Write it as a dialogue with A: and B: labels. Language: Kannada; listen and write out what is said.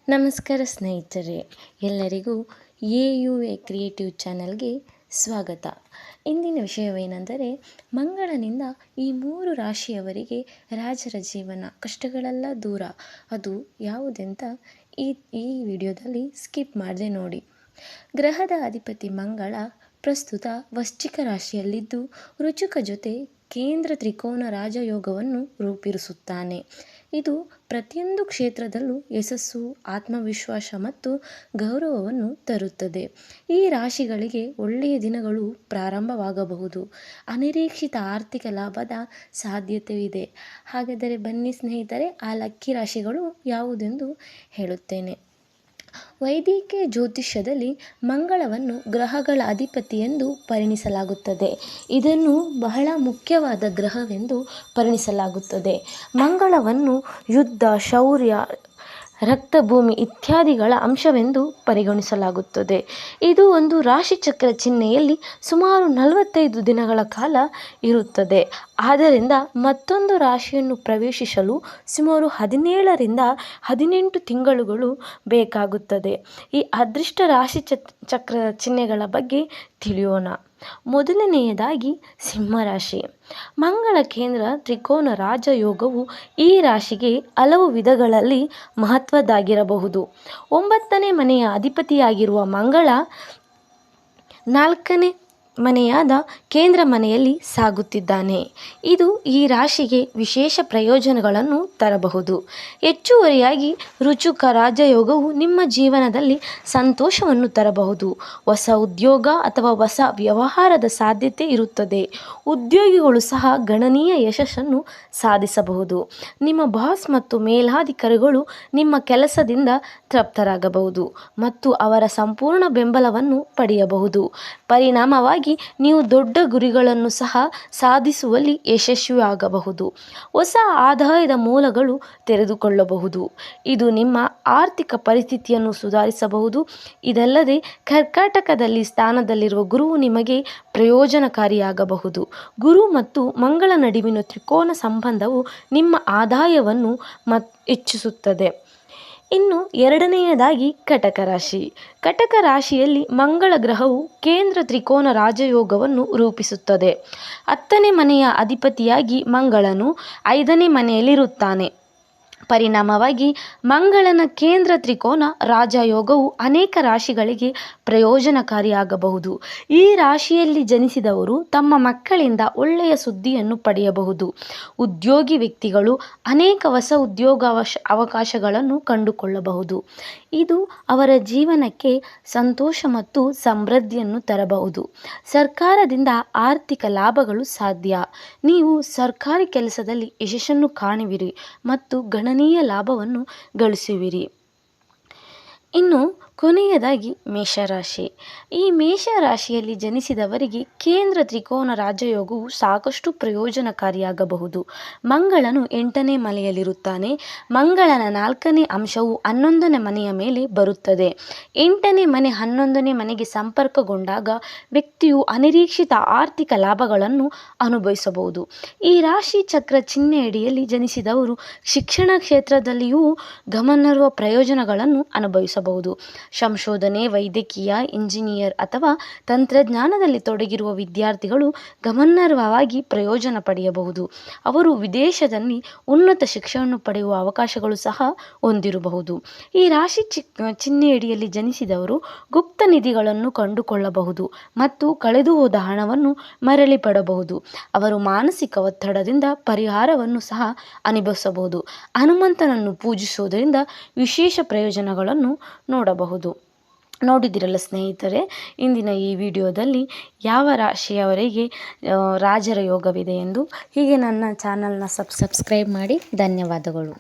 A: ನಮಸ್ಕಾರ ಸ್ನೇಹಿತರೆ, ಎಲ್ಲರಿಗೂ ಎ ಕ್ರಿಯೇಟಿವ್ ಚಾನಲ್ಗೆ ಸ್ವಾಗತ. ಇಂದಿನ ವಿಷಯವೇನೆಂದರೆ, ಮಂಗಳನಿಂದ ಈ 3 ರಾಶಿಯವರಿಗೆ ರಾಜರ ಜೀವನ ಕಷ್ಟಗಳೆಲ್ಲ ದೂರ. ಅದು ಯಾವುದೆಂತ ಈ ವಿಡಿಯೋದಲ್ಲಿ ಸ್ಕಿಪ್ ಮಾಡದೆ ನೋಡಿ. ಗ್ರಹದ ಅಧಿಪತಿ ಮಂಗಳ ಪ್ರಸ್ತುತ ವೃಶ್ಚಿಕ ರಾಶಿಯಲ್ಲಿದ್ದು, ರುಚುಕ ಜೊತೆ ಕೇಂದ್ರ ತ್ರಿಕೋನ ರಾಜಯೋಗವನ್ನು ರೂಪಿಸುತ್ತಾನೆ. ಇದು ಪ್ರತಿಯೊಂದು ಕ್ಷೇತ್ರದಲ್ಲೂ ಯಶಸ್ಸು, ಆತ್ಮವಿಶ್ವಾಸ ಮತ್ತು ಗೌರವವನ್ನು ತರುತ್ತದೆ. ಈ ರಾಶಿಗಳಿಗೆ ಒಳ್ಳೆಯ ದಿನಗಳು ಪ್ರಾರಂಭವಾಗಬಹುದು. ಅನಿರೀಕ್ಷಿತ ಆರ್ಥಿಕ ಲಾಭದ ಸಾಧ್ಯತೆಯಿದೆ. ಹಾಗಾದರೆ ಬನ್ನಿ ಸ್ನೇಹಿತರೆ, ಆ ಲಕ್ಕಿ ರಾಶಿಗಳು ಯಾವುದೆಂದು ಹೇಳುತ್ತೇನೆ. ವೈದಿಕ ಜ್ಯೋತಿಷ್ಯದಲ್ಲಿ ಮಂಗಳವನ್ನು ಗ್ರಹಗಳ ಅಧಿಪತಿ ಎಂದು ಪರಿಗಣಿಸಲಾಗುತ್ತದೆ. ಇದನ್ನು ಬಹಳ ಮುಖ್ಯವಾದ ಗ್ರಹವೆಂದು ಪರಿಗಣಿಸಲಾಗುತ್ತದೆ. ಮಂಗಳವನ್ನು ಯುದ್ಧ, ಶೌರ್ಯ, ರಕ್ತಭೂಮಿ ಇತ್ಯಾದಿಗಳ ಅಂಶವೆಂದು ಪರಿಗಣಿಸಲಾಗುತ್ತದೆ. ಇದು ಒಂದು ರಾಶಿಚಕ್ರ ಚಿಹ್ನೆಯಲ್ಲಿ ಸುಮಾರು 45 ದಿನಗಳ ಕಾಲ ಇರುತ್ತದೆ. ಆದ್ದರಿಂದ ಮತ್ತೊಂದು ರಾಶಿಯನ್ನು ಪ್ರವೇಶಿಸಲು ಸುಮಾರು 17 ರಿಂದ 18 ತಿಂಗಳುಗಳು ಬೇಕಾಗುತ್ತದೆ. ಈ ಅದೃಷ್ಟ ರಾಶಿಚಕ್ರ ಚಿಹ್ನೆಗಳ ಬಗ್ಗೆ ತಿಳಿಯೋಣ. ಮೊದಲನೆಯದಾಗಿ ಸಿಂಹರಾಶಿ. ಮಂಗಳ ಕೇಂದ್ರ ತ್ರಿಕೋನ ರಾಜಯೋಗವು ಈ ರಾಶಿಗೆ ಹಲವು ವಿಧಗಳಲ್ಲಿ ಮಹತ್ವದ್ದಾಗಿರಬಹುದು. 9ನೇ ಮನೆಯ ಅಧಿಪತಿಯಾಗಿರುವ ಮಂಗಳ 4ನೇ ಮನೆಯಾದ ಕೇಂದ್ರ ಮನೆಯಲ್ಲಿ ಸಾಗುತ್ತಿದ್ದಾನೆ. ಇದು ಈ ರಾಶಿಗೆ ವಿಶೇಷ ಪ್ರಯೋಜನಗಳನ್ನು ತರಬಹುದು. ಹೆಚ್ಚುವರಿಯಾಗಿ ರುಚುಕ ರಾಜಯೋಗವು ನಿಮ್ಮ ಜೀವನದಲ್ಲಿ ಸಂತೋಷವನ್ನು ತರಬಹುದು. ಹೊಸ ಉದ್ಯೋಗ ಅಥವಾ ಹೊಸ ವ್ಯವಹಾರದ ಸಾಧ್ಯತೆ ಇರುತ್ತದೆ. ಉದ್ಯೋಗಿಗಳು ಸಹ ಗಣನೀಯ ಯಶಸ್ಸನ್ನು ಸಾಧಿಸಬಹುದು. ನಿಮ್ಮ ಬಾಸ್ ಮತ್ತು ಮೇಲಾಧಿಕಾರಿಗಳು ನಿಮ್ಮ ಕೆಲಸದಿಂದ ತೃಪ್ತರಾಗಬಹುದು ಮತ್ತು ಅವರ ಸಂಪೂರ್ಣ ಬೆಂಬಲವನ್ನು ಪಡೆಯಬಹುದು. ಪರಿಣಾಮವಾಗಿ ನೀವು ದೊಡ್ಡ ಗುರಿಗಳನ್ನು ಸಹ ಸಾಧಿಸುವಲ್ಲಿ ಯಶಸ್ವಿಯಾಗಬಹುದು. ಹೊಸ ಆದಾಯದ ಮೂಲಗಳು ತೆರೆದುಕೊಳ್ಳಬಹುದು. ಇದು ನಿಮ್ಮ ಆರ್ಥಿಕ ಪರಿಸ್ಥಿತಿಯನ್ನು ಸುಧಾರಿಸಬಹುದು. ಇದಲ್ಲದೆ ಕರ್ಕಾಟಕದಲ್ಲಿ ಸ್ಥಾನದಲ್ಲಿರುವ ಗುರುವು ನಿಮಗೆ ಪ್ರಯೋಜನಕಾರಿಯಾಗಬಹುದು. ಗುರು ಮತ್ತು ಮಂಗಳ ನಡುವಿನ ತ್ರಿಕೋನ ಸಂಬಂಧವು ನಿಮ್ಮ ಆದಾಯವನ್ನು ಹೆಚ್ಚಿಸುತ್ತದೆ. ಇನ್ನು ಎರಡನೆಯದಾಗಿ ಕಟಕ ರಾಶಿ. ಕಟಕ ರಾಶಿಯಲ್ಲಿ ಮಂಗಳ ಗ್ರಹವು ಕೇಂದ್ರ ತ್ರಿಕೋನ ರಾಜಯೋಗವನ್ನು ರೂಪಿಸುತ್ತದೆ. 10ನೇ ಮನೆಯ ಅಧಿಪತಿಯಾಗಿ ಮಂಗಳನು 5ನೇ ಮನೆಯಲ್ಲಿರುತ್ತಾನೆ. ಪರಿಣಾಮವಾಗಿ ಮಂಗಳನ ಕೇಂದ್ರ ತ್ರಿಕೋನ ರಾಜಯೋಗವು ಅನೇಕ ರಾಶಿಗಳಿಗೆ ಪ್ರಯೋಜನಕಾರಿಯಾಗಬಹುದು. ಈ ರಾಶಿಯಲ್ಲಿ ಜನಿಸಿದವರು ತಮ್ಮ ಮಕ್ಕಳಿಂದ ಒಳ್ಳೆಯ ಸುದ್ದಿಯನ್ನು ಪಡೆಯಬಹುದು. ಉದ್ಯೋಗಿ ವ್ಯಕ್ತಿಗಳು ಅನೇಕ ಹೊಸ ಉದ್ಯೋಗ ಅವಕಾಶಗಳನ್ನು ಕಂಡುಕೊಳ್ಳಬಹುದು. ಇದು ಅವರ ಜೀವನಕ್ಕೆ ಸಂತೋಷ ಮತ್ತು ಸಮೃದ್ಧಿಯನ್ನು ತರಬಹುದು. ಸರ್ಕಾರದಿಂದ ಆರ್ಥಿಕ ಲಾಭಗಳು ಸಾಧ್ಯ. ನೀವು ಸರ್ಕಾರಿ ಕೆಲಸದಲ್ಲಿ ಯಶಸ್ಸನ್ನು ಕಾಣುವಿರಿ ಮತ್ತು ಗಣನೀಯ ಲಾಭವನ್ನು ಗಳಿಸುವಿರಿ. ಇನ್ನು ಕೊನೆಯದಾಗಿ ಮೇಷರಾಶಿ. ಈ ಮೇಷರಾಶಿಯಲ್ಲಿ ಜನಿಸಿದವರಿಗೆ ಕೇಂದ್ರ ತ್ರಿಕೋನ ರಾಜಯೋಗವು ಸಾಕಷ್ಟು ಪ್ರಯೋಜನಕಾರಿಯಾಗಬಹುದು. ಮಂಗಳನು 8ನೇ ಮನೆಯಲ್ಲಿರುತ್ತಾನೆ. ಮಂಗಳನ 4ನೇ ಅಂಶವು 11ನೇ ಮನೆಯ ಮೇಲೆ ಬರುತ್ತದೆ. 8ನೇ ಮನೆ 11ನೇ ಮನೆಗೆ ಸಂಪರ್ಕಗೊಂಡಾಗ ವ್ಯಕ್ತಿಯು ಅನಿರೀಕ್ಷಿತ ಆರ್ಥಿಕ ಲಾಭಗಳನ್ನು ಅನುಭವಿಸಬಹುದು. ಈ ರಾಶಿ ಚಕ್ರ ಚಿಹ್ನೆಯಡಿಯಲ್ಲಿ ಜನಿಸಿದವರು ಶಿಕ್ಷಣ ಕ್ಷೇತ್ರದಲ್ಲಿಯೂ ಗಮನಾರ್ಹ ಪ್ರಯೋಜನಗಳನ್ನು ಅನುಭವಿಸಬಹುದು. ಸಂಶೋಧನೆ, ವೈದ್ಯಕೀಯ, ಇಂಜಿನಿಯರ್ ಅಥವಾ ತಂತ್ರಜ್ಞಾನದಲ್ಲಿ ತೊಡಗಿರುವ ವಿದ್ಯಾರ್ಥಿಗಳು ಗಮನಾರ್ಹವಾಗಿ ಪ್ರಯೋಜನ ಪಡೆಯಬಹುದು. ಅವರು ವಿದೇಶದಲ್ಲಿ ಉನ್ನತ ಶಿಕ್ಷಣ ಪಡೆಯುವ ಅವಕಾಶಗಳು ಸಹ ಹೊಂದಿರಬಹುದು. ಈ ರಾಶಿ ಚಿಹ್ನೆಯಡಿಯಲ್ಲಿ ಜನಿಸಿದವರು ಗುಪ್ತ ನಿಧಿಗಳನ್ನು ಕಂಡುಕೊಳ್ಳಬಹುದು ಮತ್ತು ಕಳೆದುಹೋದ ಹಣವನ್ನು ಮರಳಿ ಪಡೆಯಬಹುದು. ಅವರು ಮಾನಸಿಕ ಒತ್ತಡದಿಂದ ಪರಿಹಾರವನ್ನು ಸಹ ಅನುಭವಿಸಬಹುದು. ಹನುಮಂತನನ್ನು ಪೂಜಿಸುವುದರಿಂದ ವಿಶೇಷ ಪ್ರಯೋಜನಗಳನ್ನು ನೋಡಬಹುದು. ನೋಡಿದಿರಲ್ಲ ಸ್ನೇಹಿತರೆ, ಇಂದಿನ ಈ ವಿಡಿಯೋದಲ್ಲಿ ಯಾವ ರಾಶಿಯವರಿಗೆ ರಾಜರ ಯೋಗವಿದೆ ಎಂದು. ಹೀಗೆ ನನ್ನ ಚಾನಲ್ನ ಸಬ್ಸ್ಕ್ರೈಬ್ ಮಾಡಿ. ಧನ್ಯವಾದಗಳು.